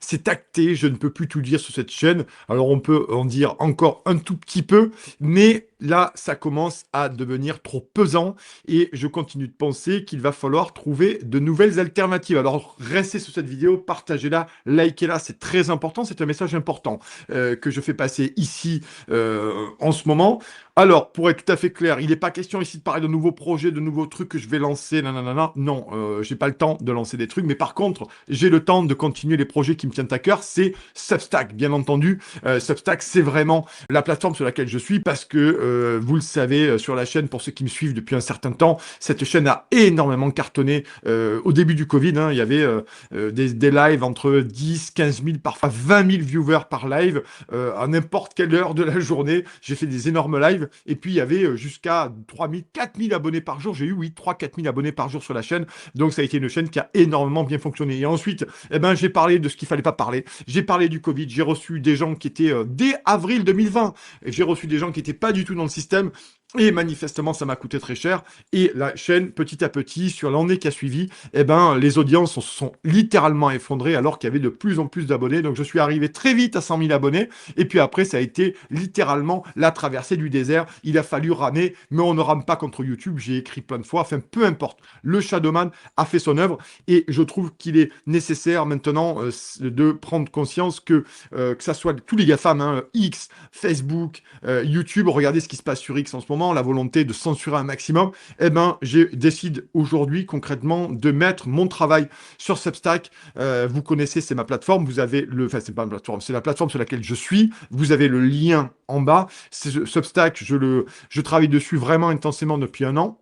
c'est acté, je ne peux plus tout dire sur cette chaîne. Alors on peut en dire encore un tout petit peu, mais là, ça commence à devenir trop pesant et je continue de penser qu'il va falloir trouver de nouvelles alternatives. Alors restez sur cette vidéo, partagez-la, likez-la, c'est très important, c'est un message important que je fais passer ici en ce moment. Alors, pour être tout à fait clair, il n'est pas question ici de parler de nouveaux projets, de nouveaux trucs que je vais lancer, nanana. Non, j'ai pas le temps de lancer des trucs, mais par contre, j'ai le temps de continuer les projets qui me tiennent à cœur. C'est Substack, bien entendu. Substack, c'est vraiment la plateforme sur laquelle je suis parce que, vous le savez, sur la chaîne, pour ceux qui me suivent depuis un certain temps, cette chaîne a énormément cartonné au début du Covid. Hein, il y avait des lives entre 10, 15 000, parfois 20 000 viewers par live à n'importe quelle heure de la journée. J'ai fait des énormes lives. Et puis, il y avait jusqu'à 3 000, 4 000 abonnés par jour. J'ai eu, oui, 3 4 000 abonnés par jour sur la chaîne. Donc, ça a été une chaîne qui a énormément bien fonctionné. Et ensuite, eh ben, j'ai parlé de ce qu'il fallait pas parler. J'ai parlé du Covid. J'ai reçu des gens qui étaient dès avril 2020. Et j'ai reçu des gens qui n'étaient pas du tout dans le système. Et manifestement, ça m'a coûté très cher. Et la chaîne, petit à petit, sur l'année qui a suivi, eh ben, les audiences se sont littéralement effondrées alors qu'il y avait de plus en plus d'abonnés. Donc, je suis arrivé très vite à 100 000 abonnés. Et puis après, ça a été littéralement la traversée du désert. Il a fallu ramer, mais on ne rame pas contre YouTube. J'ai écrit plein de fois. Enfin, peu importe. Le Shadowman a fait son œuvre. Et je trouve qu'il est nécessaire maintenant de prendre conscience que ça soit tous les GAFAM, hein, X, Facebook, YouTube, regardez ce qui se passe sur X en ce moment, la volonté de censurer un maximum, eh ben, je décide aujourd'hui concrètement de mettre mon travail sur Substack. Vous connaissez, c'est ma plateforme, vous avez enfin, c'est pas ma plateforme, c'est la plateforme sur laquelle je suis, vous avez le lien en bas. Substack, je travaille dessus vraiment intensément depuis un an.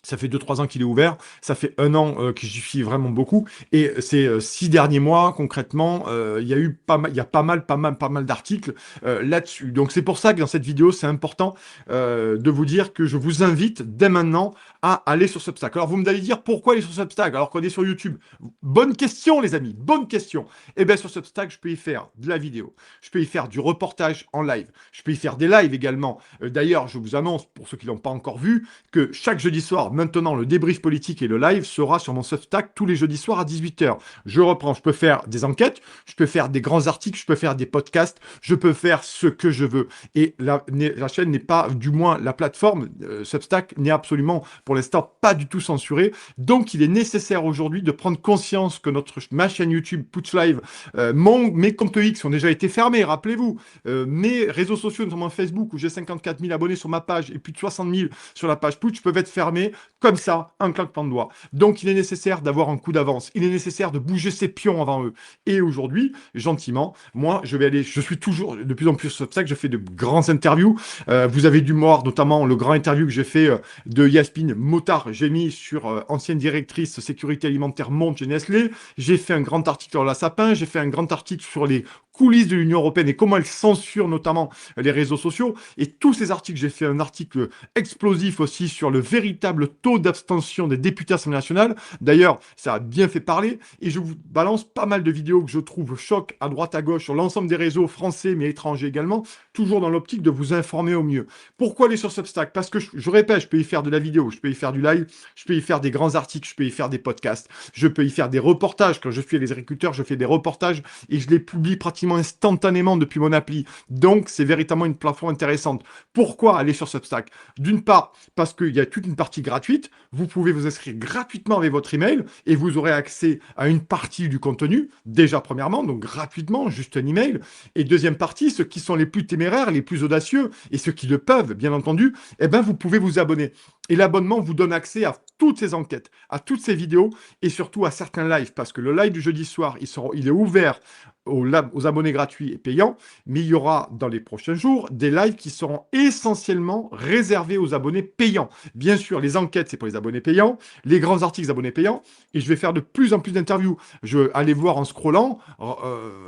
Ça fait 2-3 ans qu'il est ouvert. Ça fait un an que j'y suis vraiment beaucoup. Et ces 6 derniers mois, concrètement, il y a eu il y a pas mal d'articles là-dessus. Donc c'est pour ça que dans cette vidéo, c'est important de vous dire que je vous invite dès maintenant à aller sur Substack. Alors vous me allez dire pourquoi aller sur Substack alors qu'on est sur YouTube. Bonne question, les amis. Bonne question. Eh bien sur Substack, je peux y faire de la vidéo. Je peux y faire du reportage en live. Je peux y faire des lives également. D'ailleurs, je vous annonce, pour ceux qui l'ont pas encore vu, que chaque jeudi soir, maintenant, le débrief politique et le live sera sur mon Substack tous les jeudis soirs à 18h. Je reprends, je peux faire des enquêtes, je peux faire des grands articles, je peux faire des podcasts, je peux faire ce que je veux. Et la chaîne n'est pas, du moins la plateforme Substack n'est absolument, pour l'instant, pas du tout censurée. Donc, il est nécessaire aujourd'hui de prendre conscience que ma chaîne YouTube, Putsch Live, mes comptes X ont déjà été fermés, rappelez-vous. Mes réseaux sociaux, notamment Facebook, où j'ai 54 000 abonnés sur ma page et plus de 60 000 sur la page Putsch, peuvent être fermés comme ça, un claquement de doigts. Donc, il est nécessaire d'avoir un coup d'avance. Il est nécessaire de bouger ses pions avant eux. Et aujourd'hui, gentiment, moi, je suis toujours de plus en plus sur ça que je fais de grandes interviews. Vous avez dû voir notamment le grand interview que j'ai fait de Yasmine Motard. J'ai mis sur ancienne directrice sécurité alimentaire Monde chez Nestlé. J'ai fait un grand article sur la sapin. J'ai fait un grand article sur les coulisses de l'Union européenne et comment elle censure notamment les réseaux sociaux. Et tous ces articles, j'ai fait un article explosif aussi sur le véritable taux d'abstention des députés à l'Assemblée nationale. D'ailleurs, ça a bien fait parler. Et je vous balance pas mal de vidéos que je trouve choc à droite à gauche sur l'ensemble des réseaux français mais étrangers également, toujours dans l'optique de vous informer au mieux. Pourquoi aller sur Substack? Parce que je répète, je peux y faire de la vidéo, je peux y faire du live, je peux y faire des grands articles, je peux y faire des podcasts, je peux y faire des reportages. Quand je suis avec les agriculteurs, je fais des reportages et je les publie pratiquement instantanément depuis mon appli. Donc, c'est véritablement une plateforme intéressante. Pourquoi aller sur Substack? D'une part, parce qu'il y a toute une partie gratuite. Vous pouvez vous inscrire gratuitement avec votre email et vous aurez accès à une partie du contenu, déjà premièrement, donc gratuitement, juste un email. Et deuxième partie, ceux qui sont les plus téméraires, les plus audacieux et ceux qui le peuvent, bien entendu, eh ben, vous pouvez vous abonner. Et l'abonnement vous donne accès à toutes ces enquêtes, à toutes ces vidéos et surtout à certains lives, parce que le live du jeudi soir, il est ouvert aux abonnés gratuits et payants, mais il y aura dans les prochains jours des lives qui seront essentiellement réservés aux abonnés payants. Bien sûr, les enquêtes, c'est pour les abonnés payants, les grands articles abonnés payants, et je vais faire de plus en plus d'interviews. Allez voir en scrollant,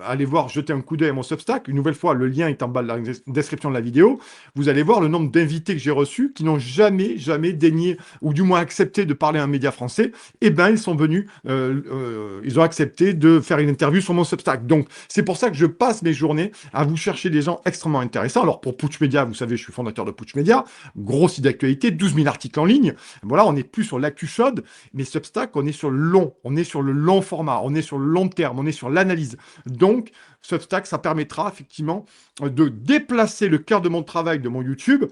allez voir, jeter un coup d'œil à mon Substack. Une nouvelle fois, le lien est en bas de la description de la vidéo. Vous allez voir le nombre d'invités que j'ai reçus qui n'ont jamais jamais daigné, ou du moins accepté de parler à un média français, eh ben, ils sont venus, ils ont accepté de faire une interview sur mon Substack. Donc, c'est pour ça que je passe mes journées à vous chercher des gens extrêmement intéressants. Alors, pour Putsch Media, vous savez, je suis fondateur de Putsch Media, gros site d'actualité, 12 000 articles en ligne. Voilà, on n'est plus sur l'actu chaude, mais Substack, on est sur le long, on est sur le long format, on est sur le long terme, on est sur l'analyse. Donc, Substack, ça permettra effectivement de déplacer le cœur de mon travail de mon YouTube,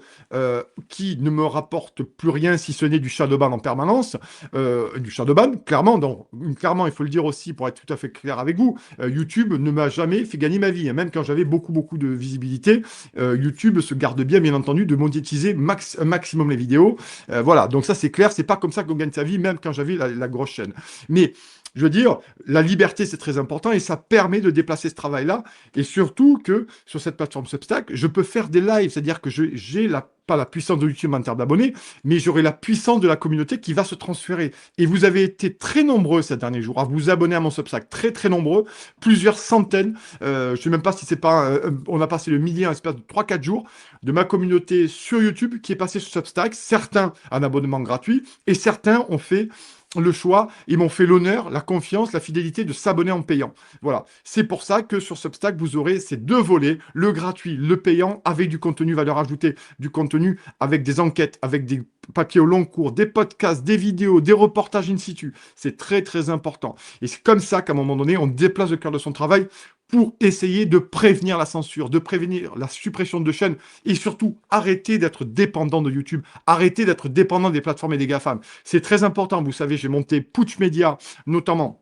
qui ne me rapporte plus rien si ce n'est du shadowban en permanence, du shadowban, clairement. Donc, clairement, il faut le dire aussi pour être tout à fait clair avec vous, YouTube ne m'a jamais fait gagner ma vie, hein. Même quand j'avais beaucoup de visibilité, YouTube se garde bien entendu, de monétiser un maximum les vidéos. Voilà, donc ça c'est clair, c'est pas comme ça qu'on gagne sa vie, même quand j'avais la grosse chaîne. Mais je veux dire, la liberté, c'est très important et ça permet de déplacer ce travail-là. Et surtout que sur cette plateforme Substack, je peux faire des lives, c'est-à-dire que j'ai pas la puissance de YouTube en termes d'abonnés, mais j'aurai la puissance de la communauté qui va se transférer. Et vous avez été très nombreux ces derniers jours à vous abonner à mon Substack, très nombreux, plusieurs centaines. Je ne sais même pas si c'est pas, on a passé le millier en l'espace de 3-4 jours de ma communauté sur YouTube qui est passée sur Substack. Certains en abonnement gratuit et certains ont fait le choix, ils m'ont fait l'honneur, la confiance, la fidélité de s'abonner en payant. Voilà, c'est pour ça que sur Substack, vous aurez ces deux volets, le gratuit, le payant, avec du contenu valeur ajoutée, du contenu avec des enquêtes, avec des papiers au long cours, des podcasts, des vidéos, des reportages in situ. C'est très important. Et c'est comme ça qu'à un moment donné, on déplace le cœur de son travail pour essayer de prévenir la censure, de prévenir la suppression de chaînes et surtout arrêter d'être dépendant de YouTube, arrêter d'être dépendant des plateformes et des GAFAM. C'est très important, vous savez, j'ai monté Putsch Media, notamment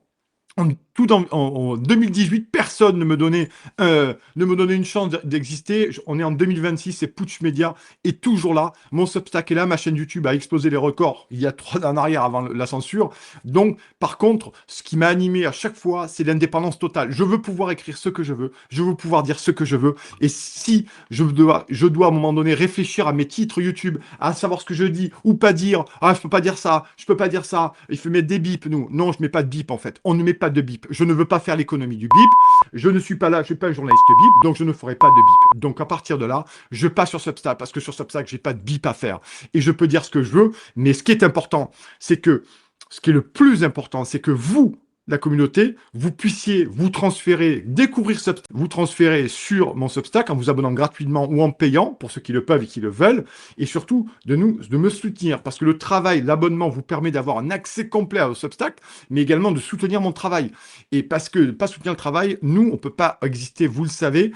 en 2018, personne ne me donnait une chance d'exister. On est en 2026, c'est Putsch Media est toujours là. Mon Substack est là, ma chaîne YouTube a explosé les records il y a 3 ans en arrière avant la censure. Donc, par contre, ce qui m'a animé à chaque fois, c'est l'indépendance totale. Je veux pouvoir écrire ce que je veux pouvoir dire ce que je veux. Et si je dois à un moment donné réfléchir à mes titres YouTube, à savoir ce que je dis ou pas dire, ah, je peux pas dire ça, il faut mettre des bips, nous. Non, je mets pas de bip en fait. On ne met pas de bip. Je ne veux pas faire l'économie du bip. Je ne suis pas là, je suis pas un journaliste bip, donc je ne ferai pas de bip. Donc à partir de là, je passe sur Substack parce que sur Substack, j'ai pas de bip à faire. Et je peux dire ce que je veux, mais ce qui est important, c'est que ce qui est le plus important, c'est que vous, la communauté, vous puissiez vous transférer, découvrir Substack, vous transférer sur mon Substack en vous abonnant gratuitement ou en payant, pour ceux qui le peuvent et qui le veulent, et surtout de me soutenir, parce que le travail, l'abonnement vous permet d'avoir un accès complet au Substack, mais également de soutenir mon travail. Et parce que pas soutenir le travail, nous, on peut pas exister, vous le savez,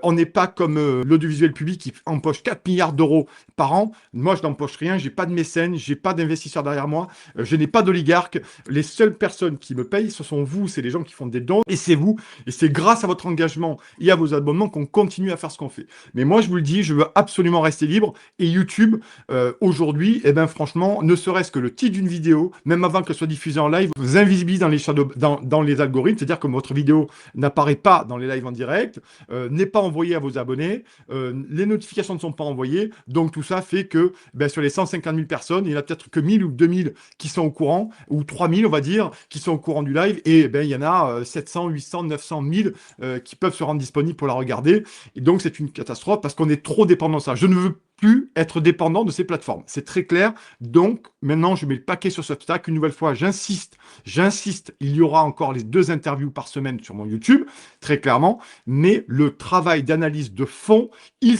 on n'est pas comme l'audiovisuel public qui empoche 4 milliards d'euros par an. Moi, je n'empoche rien, j'ai pas de mécène, j'ai pas d'investisseurs derrière moi, je n'ai pas d'oligarque. Les seules personnes qui me payent, ce sont vous, c'est les gens qui font des dons, et c'est vous, et c'est grâce à votre engagement et à vos abonnements qu'on continue à faire ce qu'on fait. Mais moi, je vous le dis, je veux absolument rester libre, et YouTube, aujourd'hui, eh ben, franchement, ne serait-ce que le titre d'une vidéo, même avant qu'elle soit diffusée en live, vous invisibilise dans les algorithmes, c'est-à-dire que votre vidéo n'apparaît pas dans les lives en direct, n'est pas envoyée à vos abonnés, les notifications ne sont pas envoyées, donc tout ça fait que ben, sur les 150 000 personnes, il n'y en a peut-être que 1000 ou 2000 qui sont au courant, ou 3000, on va dire, qui sont au courant du live, et ben, il y en a 700, 800, 900, 1000 qui peuvent se rendre disponibles pour la regarder. Et donc, c'est une catastrophe parce qu'on est trop dépendant de ça. Je ne veux plus être dépendant de ces plateformes. C'est très clair. Donc, maintenant, je mets le paquet sur Substack. Une nouvelle fois, j'insiste, il y aura encore les 2 interviews par semaine sur mon YouTube, très clairement, mais le travail d'analyse de fond, il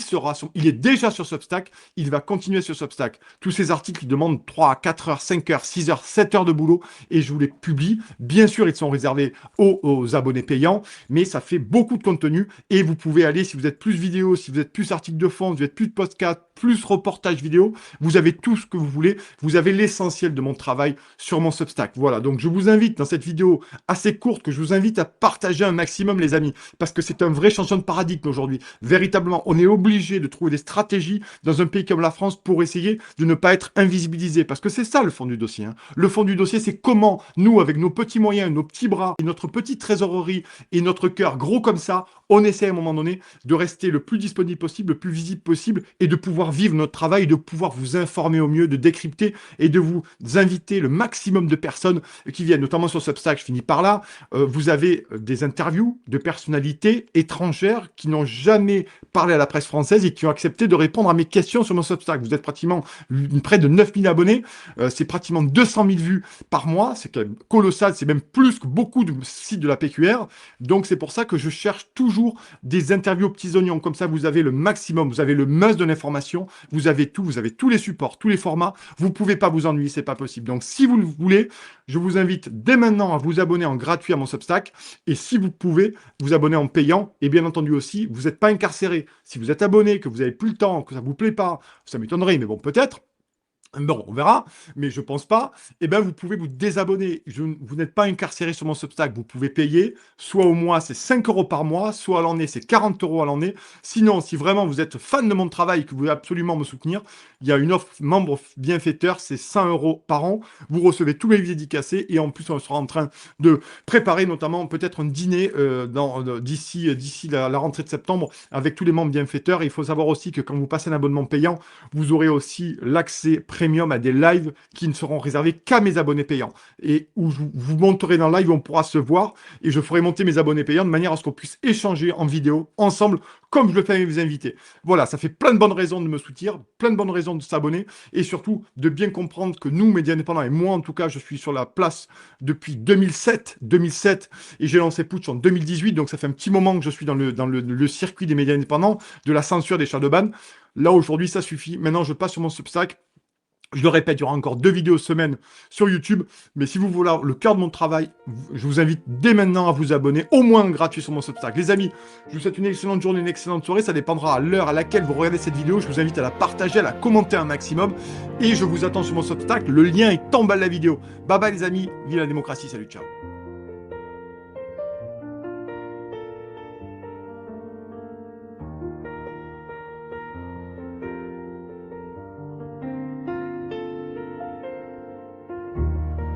est déjà sur Substack, il va continuer sur Substack. Tous ces articles, ils demandent 3, 4 heures, 5 heures, 6 heures, 7 heures de boulot, et je vous les publie. Bien sûr, ils sont réservés aux abonnés payants, mais ça fait beaucoup de contenu, et vous pouvez aller, si vous êtes plus vidéo, si vous êtes plus articles de fond, si vous êtes plus de podcast, plus reportage vidéo, vous avez tout ce que vous voulez, vous avez l'essentiel de mon travail sur mon Substack. Voilà, donc je vous invite dans cette vidéo assez courte, que je vous invite à partager un maximum les amis, parce que c'est un vrai changement de paradigme aujourd'hui. Véritablement, on est obligé de trouver des stratégies dans un pays comme la France pour essayer de ne pas être invisibilisé, parce que c'est ça le fond du dossier. Hein. Le fond du dossier, c'est comment nous, avec nos petits moyens, nos petits bras, et notre petite trésorerie et notre cœur gros comme ça, on essaie à un moment donné de rester le plus disponible possible, le plus visible possible, et de pouvoir vivre notre travail, de pouvoir vous informer au mieux, de décrypter et de vous inviter le maximum de personnes qui viennent, notamment sur Substack, je finis par là. Vous avez des interviews de personnalités étrangères qui n'ont jamais parlé à la presse française et qui ont accepté de répondre à mes questions sur mon Substack. Vous êtes pratiquement près de 9000 abonnés, c'est pratiquement 200 000 vues par mois, c'est quand même colossal, c'est même plus que beaucoup de sites de la PQR. Donc c'est pour ça que je cherche toujours des interviews aux petits oignons. Comme ça, vous avez le maximum, vous avez le must de l'information, vous avez tout, vous avez tous les supports, tous les formats. Vous pouvez pas vous ennuyer, c'est pas possible. Donc si vous le voulez, je vous invite dès maintenant à vous abonner en gratuit à mon Substack. Et si vous pouvez vous abonner en payant, et bien entendu aussi, vous n'êtes pas incarcéré. Si vous êtes abonné, que vous n'avez plus le temps, que ça vous plaît pas, ça m'étonnerait, mais bon, peut-être. Bon, on verra, mais je pense pas. Eh bien, vous pouvez vous désabonner. Vous n'êtes pas incarcéré sur mon Substack. Vous pouvez payer, soit au mois, c'est 5 euros par mois, soit à l'année, c'est 40 euros à l'année. Sinon, si vraiment vous êtes fan de mon travail et que vous voulez absolument me soutenir, il y a une offre membre bienfaiteur, c'est 100 euros par an. Vous recevez tous mes livres dédicacés et en plus, on sera en train de préparer notamment peut-être un dîner d'ici la rentrée de septembre avec tous les membres bienfaiteurs. Et il faut savoir aussi que quand vous passez un abonnement payant, vous aurez aussi l'accès premium à des lives qui ne seront réservés qu'à mes abonnés payants et où je vous monterai dans le live, on pourra se voir et je ferai monter mes abonnés payants de manière à ce qu'on puisse échanger en vidéo ensemble comme je le fais avec mes invités. Voilà, ça fait plein de bonnes raisons de me soutenir, plein de bonnes raisons de s'abonner et surtout de bien comprendre que nous, médias indépendants, et moi en tout cas, je suis sur la place depuis 2007 et j'ai lancé Putsch en 2018, donc ça fait un petit moment que je suis dans le circuit des médias indépendants, de la censure des shadowbans. Là, aujourd'hui, ça suffit. Maintenant, je passe sur mon Substack. Je le répète, il y aura encore 2 vidéos semaine sur YouTube. Mais si vous voulez le cœur de mon travail, je vous invite dès maintenant à vous abonner, au moins gratuit sur mon Substack. Les amis, je vous souhaite une excellente journée, une excellente soirée. Ça dépendra à l'heure à laquelle vous regardez cette vidéo. Je vous invite à la partager, à la commenter un maximum. Et je vous attends sur mon Substack. Le lien est en bas de la vidéo. Bye bye les amis, vive la démocratie, salut, ciao.